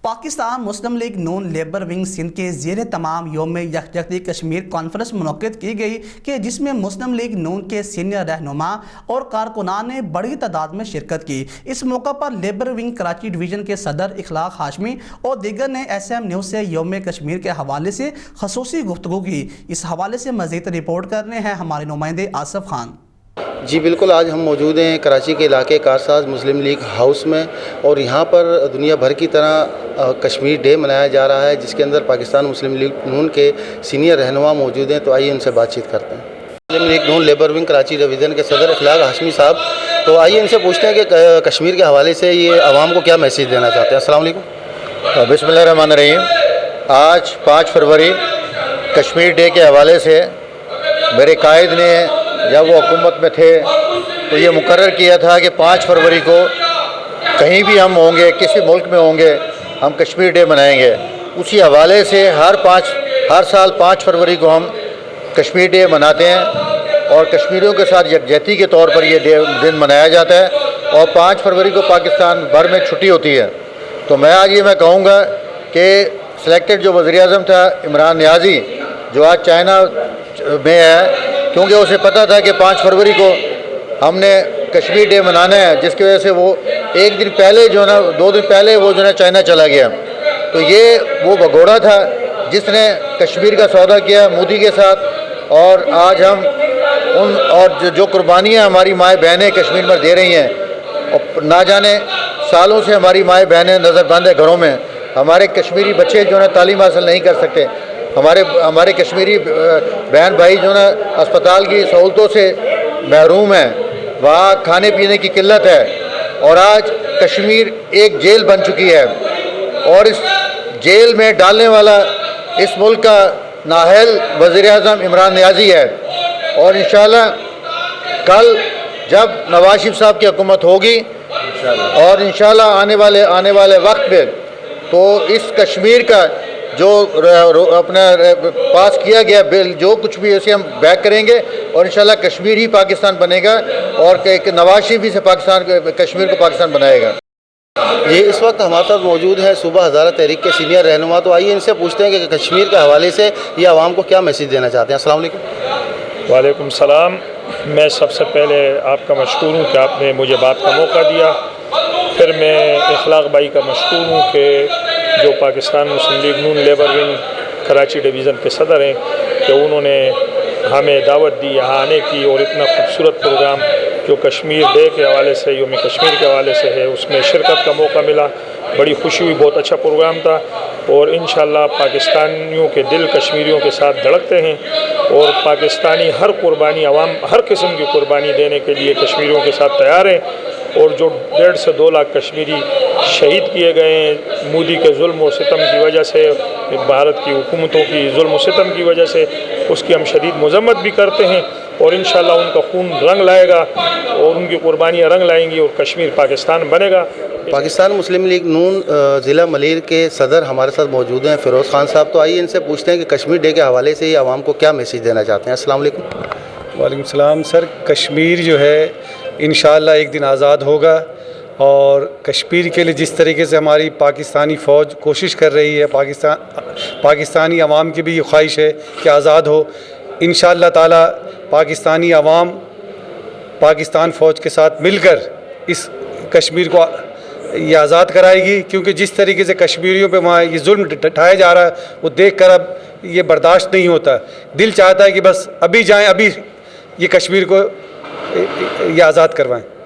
پاکستان مسلم league نون labour wing Sindh کے زیر تمام یوم یکجہتی کشمیر کانفرنس منعقد کی گئی کہ جس میں مسلم لیگ نون کے سینئر رہنما اور کارکنان نے بڑی تعداد میں شرکت کی۔ اس موقع پر لیبر ونگ کراچی ڈویژن کے صدر اخلاق ہاشمی اور دیگر نے ایس ایم نیوز سے یوم کشمیر کے حوالے سے خصوصی گفتگو کی۔ اس حوالے سے مزید رپورٹ کرنے ہیں ہمارے نمائندے آصف خان۔ جی بالکل، آج ہم موجود ہیں کراچی کے علاقے کارساز مسلم لیگ ہاؤس میں، اور یہاں پر دنیا بھر کی طرح کشمیر ڈے منایا جا رہا ہے، جس کے اندر پاکستان مسلم لیگ نون کے سینئر رہنما موجود ہیں۔ تو آئیے ان سے بات چیت کرتے ہیں۔ مسلم لیگ نون لیبر ونگ کراچی ڈویژن کے صدر اخلاق ہاشمی صاحب، تو آئیے ان سے پوچھتے ہیں کہ کشمیر کے حوالے سے یہ عوام کو کیا میسیج دینا چاہتے ہیں۔ السلام علیکم۔ بسم اللہ الرحمن الرحیم۔ آج 5 فروری کشمیر ڈے کے حوالے سے میرے قائد نے جب وہ حکومت میں تھے تو یہ مقرر کیا تھا کہ 5 فروری کو کہیں بھی ہم ہوں گے، کسی ملک میں ہوں گے، ہم کشمیر ڈے منائیں گے۔ اسی حوالے سے ہر سال 5 فروری کو ہم کشمیر ڈے مناتے ہیں، اور کشمیریوں کے ساتھ یکجہتی کے طور پر یہ دن منایا جاتا ہے، اور 5 فروری کو پاکستان بھر میں چھٹی ہوتی ہے۔ تو میں آج یہ کہوں گا کہ سلیکٹڈ جو وزیر اعظم تھا عمران نیازی، جو آج چائنا میں ہے، کیونکہ اسے پتہ تھا کہ 5 فروری کو ہم نے کشمیر ڈے منانا ہے، جس کی وجہ سے وہ 1 دن پہلے 2 دن پہلے وہ چائنا چلا گیا۔ تو یہ وہ بھگوڑا تھا جس نے کشمیر کا سودا کیا مودی کے ساتھ، اور آج ہم اور جو قربانیاں ہماری مائیں بہنیں کشمیر میں دے رہی ہیں، اور نہ جانے سالوں سے ہماری مائیں بہنیں نظر بند ہیں گھروں میں، ہمارے کشمیری بچے جو تعلیم حاصل نہیں کر سکتے، ہمارے کشمیری بہن بھائی جو اسپتال کی سہولتوں سے محروم ہیں، وہاں کھانے پینے کی قلت ہے، اور آج کشمیر ایک جیل بن چکی ہے، اور اس جیل میں ڈالنے والا اس ملک کا نااہل وزیر اعظم عمران نیازی ہے۔ اور انشاءاللہ کل جب نواز شریف صاحب کی حکومت ہوگی، اور انشاءاللہ آنے والے وقت میں، تو اس کشمیر کا جو اپنا پاس کیا گیا بل، جو کچھ بھی اسے ہم بیک کریں گے، اور انشاءاللہ کشمیر ہی پاکستان بنے گا، اور نواز شریف ہی سے کشمیر کو پاکستان بنائے گا۔ یہ اس وقت ہمارے ساتھ موجود ہیں صوبہ ہزارہ تحریک کے سینئر رہنما، تو آئیے ان سے پوچھتے ہیں کہ کشمیر کے حوالے سے یہ عوام کو کیا میسیج دینا چاہتے ہیں۔ السلام علیکم۔ وعلیکم السلام۔ میں سب سے پہلے آپ کا مشکور ہوں کہ آپ نے مجھے بات کا موقع دیا۔ پھر میں اخلاق بھائی کا مشکور ہوں کہ جو پاکستان مسلم لیگ نون لیبر ونگ کراچی ڈویژن کے صدر ہیں، کہ انہوں نے ہمیں دعوت دی یہاں آنے کی، اور اتنا خوبصورت پروگرام جو کشمیر ڈے کے حوالے سے، یوم کشمیر کے حوالے سے ہے، اس میں شرکت کا موقع ملا۔ بڑی خوشی ہوئی، بہت اچھا پروگرام تھا، اور انشاءاللہ پاکستانیوں کے دل کشمیریوں کے ساتھ دھڑکتے ہیں، اور پاکستانی ہر قربانی، عوام ہر قسم کی قربانی دینے کے لیے کشمیریوں کے ساتھ تیار ہیں۔ اور جو 1.5 سے 2 لاکھ کشمیری شہید کیے گئے ہیں مودی کے ظلم و ستم کی وجہ سے، بھارت کی حکومتوں کی ظلم و ستم کی وجہ سے، اس کی ہم شدید مذمت بھی کرتے ہیں، اور انشاءاللہ ان کا خون رنگ لائے گا، اور ان کی قربانیاں رنگ لائیں گی، اور کشمیر پاکستان بنے گا۔ پاکستان مسلم لیگ نون ضلع ملیر کے صدر ہمارے ساتھ موجود ہیں فیروز خان صاحب، تو آئیے ان سے پوچھتے ہیں کہ کشمیر ڈے کے حوالے سے یہ عوام کو کیا میسیج دینا چاہتے ہیں۔ السلام علیکم۔ وعلیکم السلام۔ سر، کشمیر جو ہے انشاءاللہ ایک دن آزاد ہوگا، اور کشمیر کے لیے جس طریقے سے ہماری پاکستانی فوج کوشش کر رہی ہے، پاکستانی عوام کی بھی یہ خواہش ہے کہ آزاد ہو۔ انشاءاللہ تعالی پاکستانی عوام پاکستان فوج کے ساتھ مل کر اس کشمیر کو یہ آزاد کرائے گی، کیونکہ جس طریقے سے کشمیریوں پہ وہاں یہ ظلم ڈھایا جا رہا ہے، وہ دیکھ کر اب یہ برداشت نہیں ہوتا۔ دل چاہتا ہے کہ بس ابھی جائیں، ابھی یہ کشمیر کو یہ آزاد کروائیں۔